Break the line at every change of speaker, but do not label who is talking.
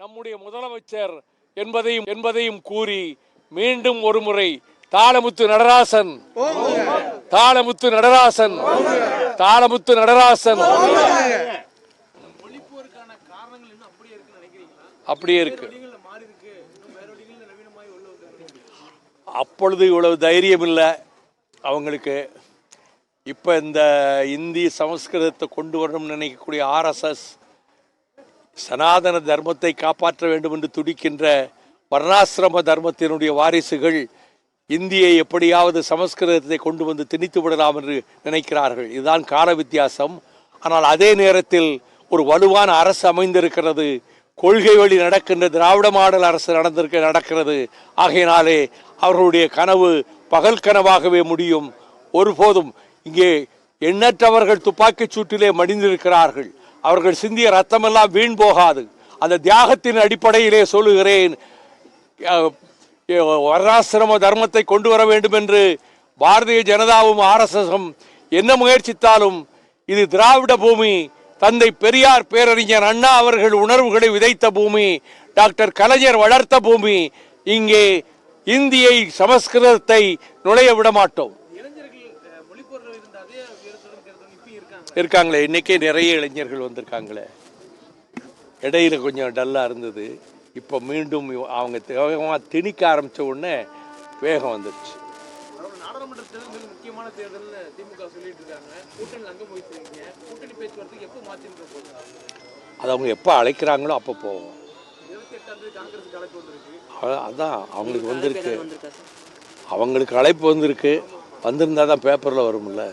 நம்முடைய முதலமைச்சர் என்பதையும் கூறி மீண்டும் ஒரு முறை தாளமுத்து நடராசன் அப்படியே இருக்கு. அப்பொழுது இவ்வளவு தைரியம் இல்லை அவங்களுக்கு. இப்ப இந்த இந்தி சமஸ்கிருதத்தை கொண்டு வரணும்னு நினைக்கக்கூடிய RSS, சனாதன தர்மத்தை காப்பாற்ற வேண்டும் என்று துடிக்கின்ற வர்ணாசிரம தர்மத்தினுடைய வாரிசுகள் இந்தியை எப்படியாவது சமஸ்கிருதத்தை கொண்டு வந்து திணித்து விடலாம் என்று நினைக்கிறார்கள். இதுதான் கால வித்தியாசம். ஆனால் அதே நேரத்தில் ஒரு வலுவான அரசு அமைந்திருக்கிறது. கொள்கை வழி நடக்கின்ற திராவிட மாடல் அரசு நடக்கிறது. ஆகையினாலே அவர்களுடைய கனவு பகல் கனவாகவே முடியும். ஒருபோதும் இங்கே எண்ணற்றவர்கள் துப்பாக்கிச் சூட்டிலே மடிந்திருக்கிறார்கள். அவர்கள் சிந்திய ரத்தமெல்லாம் வீண் போகாது. அந்த தியாகத்தின் அடிப்படையிலே சொல்லுகிறேன், வர்ணாசிரம தர்மத்தை கொண்டு வர வேண்டும் என்று பாரதிய ஜனதாவும் RSSம் என்ன முயற்சித்தாலும் இது திராவிட பூமி. தந்தை பெரியார் பேரறிஞர் அண்ணா அவர்கள் உணர்வுகளை விதைத்த பூமி, டாக்டர் கலைஞர் வளர்த்த பூமி. இங்கே இந்தியை சமஸ்கிருதத்தை நுழைய விட மாட்டோம். இருக்காங்களே, இன்னைக்கே நிறைய இளைஞர்கள் வந்திருக்காங்களே. இடையில கொஞ்சம் டல்லா இருந்தது. இப்போ மீண்டும் அவங்க வேகமாக திணிக்க ஆரம்பித்த உடனே வேகம் வந்துடுச்சு. அது அவங்க எப்போ அழைக்கிறாங்களோ அப்போ போவோம். அதான் அவங்களுக்கு வந்திருக்கு, அவங்களுக்கு அழைப்பு வந்திருக்கு. வந்திருந்தா தான் பேப்பரில் வரும்ல.